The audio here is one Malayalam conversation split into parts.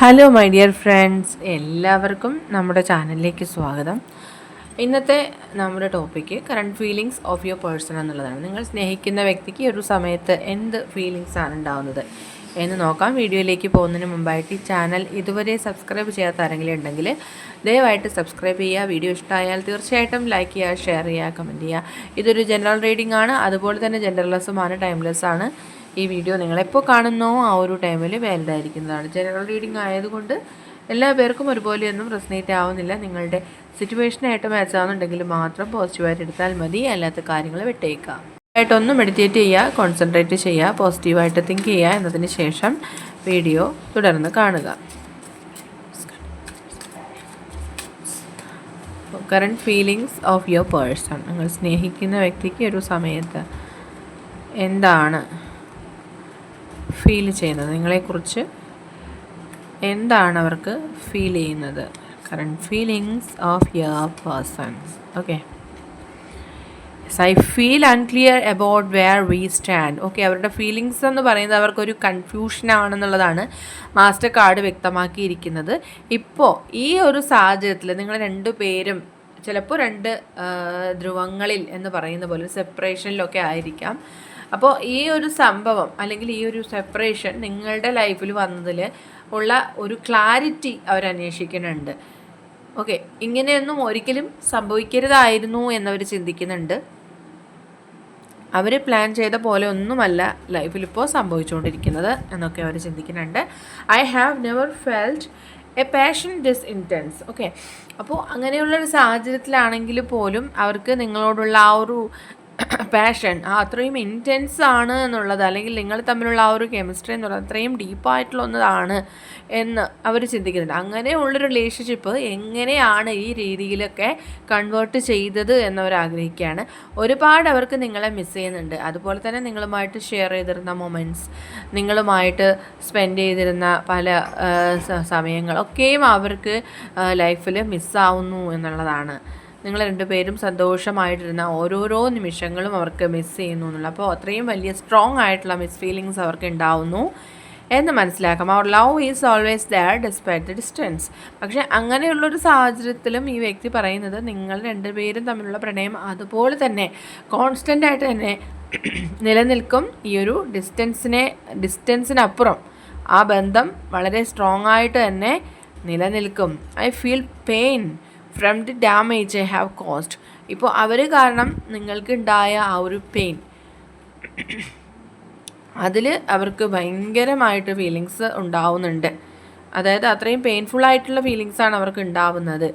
ഹലോ മൈ ഡിയർ ഫ്രണ്ട്സ്, എല്ലാവർക്കും നമ്മുടെ ചാനലിലേക്ക് സ്വാഗതം. ഇന്നത്തെ നമ്മുടെ topic current feelings of your person എന്നുള്ളതാണ്. നിങ്ങൾ സ്നേഹിക്കുന്ന വ്യക്തിക്ക് ഒരു സമയത്ത് എന്ത് ഫീലിങ്സ് ആണ് ഉണ്ടാകുന്നത് എന്ന് നോക്കാം. വീഡിയോയിലേക്ക് പോകുന്നതിന് മുമ്പായിട്ട് ഈ ചാനൽ ഇതുവരെ സബ്സ്ക്രൈബ് ചെയ്യാത്ത ആരെങ്കിലും ഉണ്ടെങ്കിൽ ദയവായിട്ട് സബ്സ്ക്രൈബ് ചെയ്യുക. വീഡിയോ ഇഷ്ടമായാൽ തീർച്ചയായിട്ടും ലൈക്ക് ചെയ്യുക, ഷെയർ ചെയ്യുക, കമൻറ്റ് ചെയ്യുക. ഇതൊരു ജനറൽ റീഡിംഗ് ആണ്, അതുപോലെ തന്നെ ജെൻഡർലെസ്സുമാണ്, ടൈംലെസ് ആണ്. ഈ വീഡിയോ നിങ്ങളെപ്പോൾ കാണുന്നോ ആ ഒരു ടൈമിൽ വാലിഡ് ആയിരിക്കുന്നതാണ്. ജനറൽ റീഡിംഗ് ആയതുകൊണ്ട് എല്ലാ പേർക്കും ഒരുപോലെയൊന്നും റെസനേറ്റ് ആവുന്നില്ല. നിങ്ങളുടെ സിറ്റുവേഷനായിട്ട് മാച്ച് ആവുന്നുണ്ടെങ്കിൽ മാത്രം പോസിറ്റീവായിട്ട് എടുത്താൽ മതി, അല്ലാത്ത കാര്യങ്ങൾ വിട്ടേക്കുക. ആയിട്ടൊന്ന് മെഡിറ്റേറ്റ് ചെയ്യുക, കോൺസെൻട്രേറ്റ് ചെയ്യുക, പോസിറ്റീവായിട്ട് തിങ്ക് ചെയ്യുക. എന്നതിന് ശേഷം വീഡിയോ തുടർന്ന് കാണുക. Current feelings of your person. നിങ്ങൾ സ്നേഹിക്കുന്ന വ്യക്തിക്ക് ഒരു സമയത്ത് എന്താണ് ഫീൽ ചെയ്യുന്നത്, നിങ്ങളെക്കുറിച്ച് എന്താണ് അവർക്ക് ഫീൽ ചെയ്യുന്നത്? Current feelings of your person. Okay, I feel unclear about where we stand. Okay, അവരുടെ ഫീലിങ്സ് എന്ന് പറയുന്നത് അവർക്കൊരു കൺഫ്യൂഷനാണെന്നുള്ളതാണ് മാസ്റ്റർ കാർഡ് വ്യക്തമാക്കിയിരിക്കുന്നത്. ഇപ്പോൾ ഈ ഒരു സാഹചര്യത്തിൽ നിങ്ങൾ രണ്ടുപേരും ചിലപ്പോൾ രണ്ട് ധ്രുവങ്ങളിൽ എന്ന് പറയുന്ന പോലെ സെപ്പറേഷനിലൊക്കെ ആയിരിക്കാം. അപ്പോൾ ഈ ഒരു സംഭവം അല്ലെങ്കിൽ ഈ ഒരു സെപ്പറേഷൻ നിങ്ങളുടെ ലൈഫിൽ വന്നതിൽ ഉള്ള ഒരു ക്ലാരിറ്റി അവരന്വേഷിക്കുന്നുണ്ട്. ഓക്കെ, ഇങ്ങനെയൊന്നും ഒരിക്കലും സംഭവിക്കരുതായിരുന്നു എന്നവർ ചിന്തിക്കുന്നുണ്ട്. അവർ പ്ലാൻ ചെയ്ത പോലെ ഒന്നുമല്ല ലൈഫിലിപ്പോൾ സംഭവിച്ചുകൊണ്ടിരിക്കുന്നത് എന്നൊക്കെ അവർ ചിന്തിക്കുന്നുണ്ട്. I have never felt a passion this intense. Okay, അപ്പോൾ അങ്ങനെയുള്ളൊരു സാഹചര്യത്തിലാണെങ്കിൽ പോലും അവർക്ക് നിങ്ങളോടുള്ള ആ ഒരു പാഷൻ അത്രയും ഇൻറ്റൻസ് ആണ് എന്നുള്ളത്, അല്ലെങ്കിൽ നിങ്ങൾ തമ്മിലുള്ള ആ ഒരു കെമിസ്ട്രി എന്നുള്ളത് അത്രയും ഡീപ്പായിട്ടുള്ള ഒന്നതാണ് എന്ന് അവർ ചിന്തിക്കുന്നുണ്ട്. അങ്ങനെയുള്ളൊരു റിലേഷൻഷിപ്പ് എങ്ങനെയാണ് ഈ രീതിയിലൊക്കെ കൺവേർട്ട് ചെയ്തത് എന്നവർ ആഗ്രഹിക്കുകയാണ്. ഒരുപാട് അവർക്ക് നിങ്ങളെ മിസ് ചെയ്യുന്നുണ്ട്. അതുപോലെ തന്നെ നിങ്ങളുമായിട്ട് ഷെയർ ചെയ്തിരുന്ന മൊമെൻറ്റ്സ്, നിങ്ങളുമായിട്ട് സ്പെൻഡ് ചെയ്തിരുന്ന പല സമയങ്ങളൊക്കെയും അവർക്ക് ലൈഫിൽ മിസ്സാവുന്നു എന്നുള്ളതാണ്. നിങ്ങൾ രണ്ടുപേരും സന്തോഷമായിട്ടിരുന്ന ഓരോരോ നിമിഷങ്ങളും അവർക്ക് മിസ് ചെയ്യുന്നു എന്നുള്ള, അപ്പോൾ അത്രയും വലിയ സ്ട്രോങ് ആയിട്ടുള്ള മിസ് ഫീലിങ്സ് അവർക്ക് ഉണ്ടാവുന്നു എന്ന് മനസ്സിലാക്കാം. അവർ love is always there despite the distance. പക്ഷേ അങ്ങനെയുള്ളൊരു സാഹചര്യത്തിലും ഈ വ്യക്തി പറയുന്നത് നിങ്ങൾ രണ്ടുപേരും തമ്മിലുള്ള പ്രണയം അതുപോലെ തന്നെ കോൺസ്റ്റൻ്റ് ആയിട്ട് തന്നെ നിലനിൽക്കും. ഈ ഒരു ഡിസ്റ്റൻസിനപ്പുറം ആ ബന്ധം വളരെ സ്ട്രോങ് ആയിട്ട് തന്നെ നിലനിൽക്കും. I feel pain from the damage I have caused. ഇപ്പോൾ അവർ കാരണം നിങ്ങൾക്ക് ഉണ്ടായ ആ ഒരു പെയിൻ, അതിൽ അവർക്ക് ഭയങ്കരമായിട്ട് ഫീലിങ്സ് ഉണ്ടാവുന്നുണ്ട്. അതായത് അത്രയും പെയിൻഫുൾ ആയിട്ടുള്ള ഫീലിങ്സാണ് അവർക്ക് ഉണ്ടാവുന്നത്.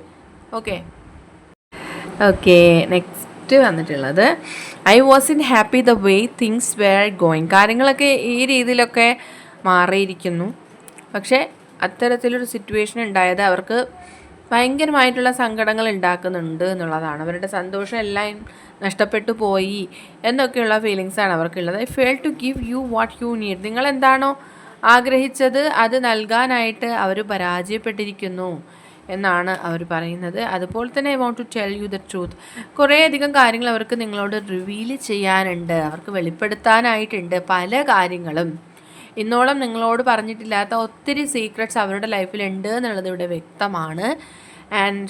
ഓക്കെ, നെക്സ്റ്റ് വന്നിട്ടുള്ളത് I was in happy the way things wear going. കാര്യങ്ങളൊക്കെ ഈ രീതിയിലൊക്കെ മാറിയിരിക്കുന്നു. പക്ഷേ അത്തരത്തിലൊരു സിറ്റുവേഷൻ ഉണ്ടായത് അവർക്ക് ഭയങ്കരമായിട്ടുള്ള സങ്കടങ്ങൾ ഉണ്ടാക്കുന്നുണ്ട് എന്നുള്ളതാണ്. അവരുടെ സന്തോഷം എല്ലാം നഷ്ടപ്പെട്ടു പോയി എന്നൊക്കെയുള്ള ഫീലിങ്സാണ് അവർക്കുള്ളത്. I fail to give you what you need. നിങ്ങൾ എന്താണോ ആഗ്രഹിച്ചത് അത് നൽകാനായിട്ട് അവർ പരാജയപ്പെട്ടിരിക്കുന്നു എന്നാണ് അവർ പറയുന്നത്. അതുപോലെ തന്നെ I want to tell you the truth. കുറേയധികം കാര്യങ്ങൾ അവർക്ക് നിങ്ങളോട് റിവീൽ ചെയ്യാനുണ്ട്, അവർക്ക് വെളിപ്പെടുത്താനായിട്ടുണ്ട്. പല കാര്യങ്ങളും ഇന്നോളം നിങ്ങളോട് പറഞ്ഞിട്ടില്ലാത്ത ഒത്തിരി സീക്രട്സ് അവരുടെ ലൈഫിലുണ്ട് എന്നുള്ളത് ഇവിടെ വ്യക്തമാണ്. And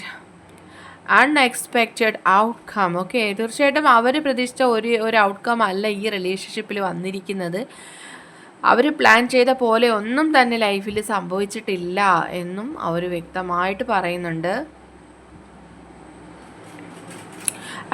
unexpected outcome. ഓക്കെ, തീർച്ചയായിട്ടും അവർ പ്രതീക്ഷിച്ച ഒരു ഔട്ട്കം അല്ല ഈ റിലേഷൻഷിപ്പിൽ വന്നിരിക്കുന്നത്. അവർ പ്ലാൻ ചെയ്ത പോലെ ഒന്നും തന്നെ ലൈഫിൽ സംഭവിച്ചിട്ടില്ല എന്നും അവർ വ്യക്തമായിട്ട് പറയുന്നുണ്ട്.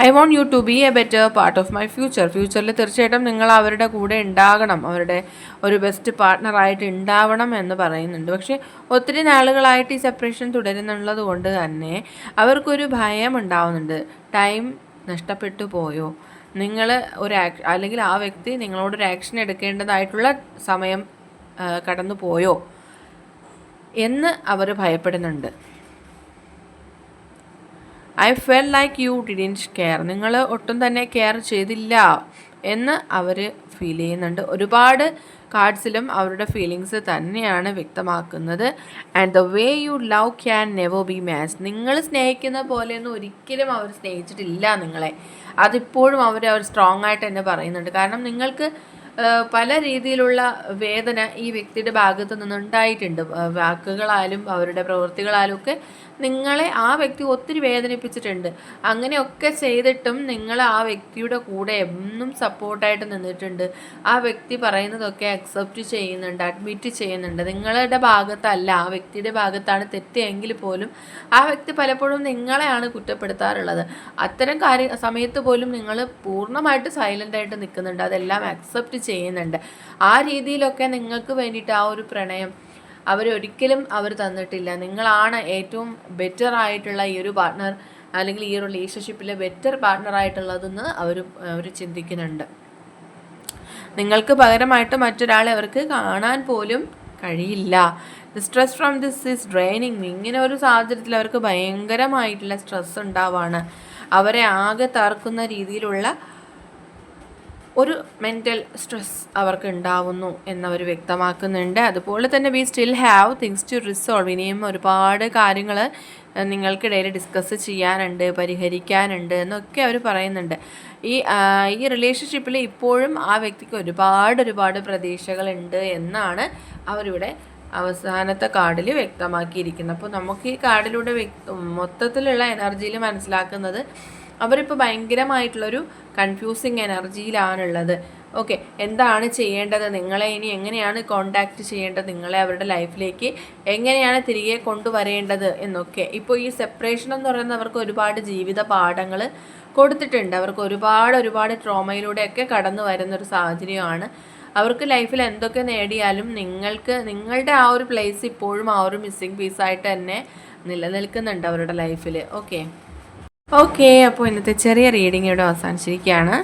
I want you to be a better part of my future. ഫ്യൂച്ചറിൽ തീർച്ചയായിട്ടും നിങ്ങൾ അവരുടെ കൂടെ ഉണ്ടാകണം, അവരുടെ ഒരു ബെസ്റ്റ് പാർട്ട്ണറായിട്ട് ഉണ്ടാവണം എന്ന് പറയുന്നുണ്ട്. പക്ഷേ ഒത്തിരി നാളുകളായിട്ട് ഈ സെപ്പറേഷൻ തുടരുന്നുള്ളത് കൊണ്ട് തന്നെ അവർക്കൊരു ഭയം ഉണ്ടാവുന്നുണ്ട്. ടൈം നഷ്ടപ്പെട്ടു പോയോ, നിങ്ങൾ അല്ലെങ്കിൽ ആ വ്യക്തി നിങ്ങളോടൊരു ആക്ഷൻ എടുക്കേണ്ടതായിട്ടുള്ള സമയം കടന്നു പോയോ എന്ന് അവർ ഭയപ്പെടുന്നുണ്ട്. I felt like you didn't care. നിങ്ങൾ ഒട്ടും തന്നെ കെയർ ചെയ്തില്ല എന്ന് അവർ ഫീൽ ചെയ്യുന്നുണ്ട്. ഒരുപാട് കാർഡ്സിലും അവരുടെ ഫീലിങ്സ് തന്നെയാണ് വ്യക്തമാക്കുന്നത്. And the way you love can never be match. നിങ്ങൾ സ്നേഹിക്കുന്ന പോലെയൊന്നും ഒരിക്കലും അവർ സ്നേഹിച്ചിട്ടില്ല നിങ്ങളെ. അതിപ്പോഴും അവർ സ്ട്രോങ് ആയിട്ട് തന്നെ പറയുന്നുണ്ട്. കാരണം നിങ്ങൾക്ക് പല രീതിയിലുള്ള വേദന ഈ വ്യക്തിയുടെ ഭാഗത്തു നിന്നുണ്ടായിട്ടുണ്ട്. വാക്കുകളാലും അവരുടെ പ്രവൃത്തികളാലും ഒക്കെ നിങ്ങളെ ആ വ്യക്തി ഒത്തിരി വേദനിപ്പിച്ചിട്ടുണ്ട്. അങ്ങനെയൊക്കെ ചെയ്തിട്ടും നിങ്ങൾ ആ വ്യക്തിയുടെ കൂടെ എന്നും സപ്പോർട്ടായിട്ട് നിന്നിട്ടുണ്ട്. ആ വ്യക്തി പറയുന്നതൊക്കെ അക്സെപ്റ്റ് ചെയ്യുന്നുണ്ട്, അഡ്മിറ്റ് ചെയ്യുന്നുണ്ട്. നിങ്ങളുടെ ഭാഗത്തല്ല, ആ വ്യക്തിയുടെ ഭാഗത്താണ് തെറ്റെങ്കിൽ പോലും ആ വ്യക്തി പലപ്പോഴും നിങ്ങളെയാണ് കുറ്റപ്പെടുത്താറുള്ളത്. അത്തരം സമയത്ത് പോലും നിങ്ങൾ പൂർണ്ണമായിട്ട് സൈലൻ്റായിട്ട് നിൽക്കുന്നുണ്ട്, അതെല്ലാം അക്സെപ്റ്റ് ചെയ്യുന്നുണ്ട്. ആ രീതിയിലൊക്കെ നിങ്ങൾക്ക് വേണ്ടിയിട്ട് ആ ഒരു പ്രണയം അവരൊരിക്കലും തന്നിട്ടില്ല. നിങ്ങളാണ് ഏറ്റവും ബെറ്റർ ആയിട്ടുള്ള ഈ ഒരു പാർട്ട്ണർ, അല്ലെങ്കിൽ ഈ റിലേഷൻഷിപ്പിലെ ബെറ്റർ പാർട്ട്ണർ ആയിട്ടുള്ളതെന്ന് അവർ ചിന്തിക്കുന്നുണ്ട്. നിങ്ങൾക്ക് പകരമായിട്ട് മറ്റൊരാളെ അവർക്ക് കാണാൻ പോലും കഴിയില്ല. The stress from this is draining me. ഇങ്ങനെ ഒരു സാഹചര്യത്തിൽ അവർക്ക് ഭയങ്കരമായിട്ടുള്ള സ്ട്രെസ് ഉണ്ടാവാണ്. അവരെ ആകെ തകർക്കുന്ന രീതിയിലുള്ള ഒരു മെൻ്റൽ സ്ട്രെസ് അവർക്ക് ഉണ്ടാവുന്നു എന്നവർ വ്യക്തമാക്കുന്നുണ്ട്. അതുപോലെ തന്നെ we still have things to resolve. ഇനിയും ഒരുപാട് കാര്യങ്ങൾ നിങ്ങൾക്കിടയിൽ ഡിസ്കസ് ചെയ്യാനുണ്ട്, പരിഹരിക്കാനുണ്ട് എന്നൊക്കെ അവർ പറയുന്നുണ്ട്. ഈ റിലേഷൻഷിപ്പിൽ ഇപ്പോഴും ആ വ്യക്തിക്ക് ഒരുപാട് പ്രതീക്ഷകളുണ്ട് എന്നാണ് അവരിവിടെ അവസാനത്തെ കാർഡിൽ വ്യക്തമാക്കിയിരിക്കുന്നത്. അപ്പോൾ നമുക്ക് ഈ കാർഡിലൂടെ മൊത്തത്തിലുള്ള എനർജിയിൽ മനസ്സിലാക്കുന്നത് അവരിപ്പോൾ ഭയങ്കരമായിട്ടുള്ളൊരു കൺഫ്യൂസിങ് എനർജിയിലാണുള്ളത്. ഓക്കെ, എന്താണ് ചെയ്യേണ്ടത്, നിങ്ങളെ ഇനി എങ്ങനെയാണ് കോണ്ടാക്റ്റ് ചെയ്യേണ്ടത്, നിങ്ങളെ അവരുടെ ലൈഫിലേക്ക് എങ്ങനെയാണ് തിരികെ കൊണ്ടുവരേണ്ടത് എന്നൊക്കെ. ഇപ്പോൾ ഈ സെപ്പറേഷൻ എന്ന് പറയുന്നത് അവർക്ക് ഒരുപാട് ജീവിത പാഠങ്ങൾ കൊടുത്തിട്ടുണ്ട്. അവർക്ക് ഒരുപാട് ട്രോമയിലൂടെയൊക്കെ കടന്നു വരുന്നൊരു സാഹചര്യമാണ്. അവർക്ക് ലൈഫിൽ എന്തൊക്കെ നേടിയാലും നിങ്ങളുടെ ആ ഒരു പ്ലേസ് ഇപ്പോഴും ആ ഒരു മിസ്സിങ് പീസായിട്ട് തന്നെ നിലനിൽക്കുന്നുണ്ട് അവരുടെ ലൈഫിൽ. ഓക്കെ, അപ്പോൾ ഇന്നത്തെ ചെറിയ റീഡിംഗ് ഇവിടെ അവസാനിച്ചിരിക്കുകയാണ്.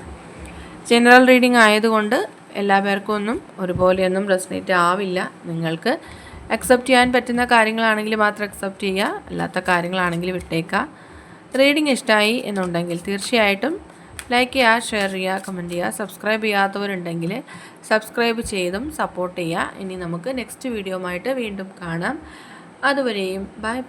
ജനറൽ റീഡിംഗ് ആയതുകൊണ്ട് എല്ലാ പേർക്കും ഒന്നും ഒരുപോലെയൊന്നും റെസൊനേറ്റ് ആവില്ല. നിങ്ങൾക്ക് അക്സെപ്റ്റ് ചെയ്യാൻ പറ്റുന്ന കാര്യങ്ങളാണെങ്കിൽ മാത്രം അക്സെപ്റ്റ് ചെയ്യുക, അല്ലാത്ത കാര്യങ്ങളാണെങ്കിൽ വിട്ടേക്കുക. റീഡിംഗ് ഇഷ്ടമായി എന്നുണ്ടെങ്കിൽ തീർച്ചയായിട്ടും ലൈക്ക് ചെയ്യുക, ഷെയർ ചെയ്യുക, കമൻറ്റ് ചെയ്യുക. സബ്സ്ക്രൈബ് ചെയ്യാത്തവരുണ്ടെങ്കിൽ സബ്സ്ക്രൈബ് ചെയ്തും സപ്പോർട്ട് ചെയ്യുക. ഇനി നമുക്ക് നെക്സ്റ്റ് വീഡിയോയുമായിട്ട് വീണ്ടും കാണാം. അതുവരെയും ബൈ.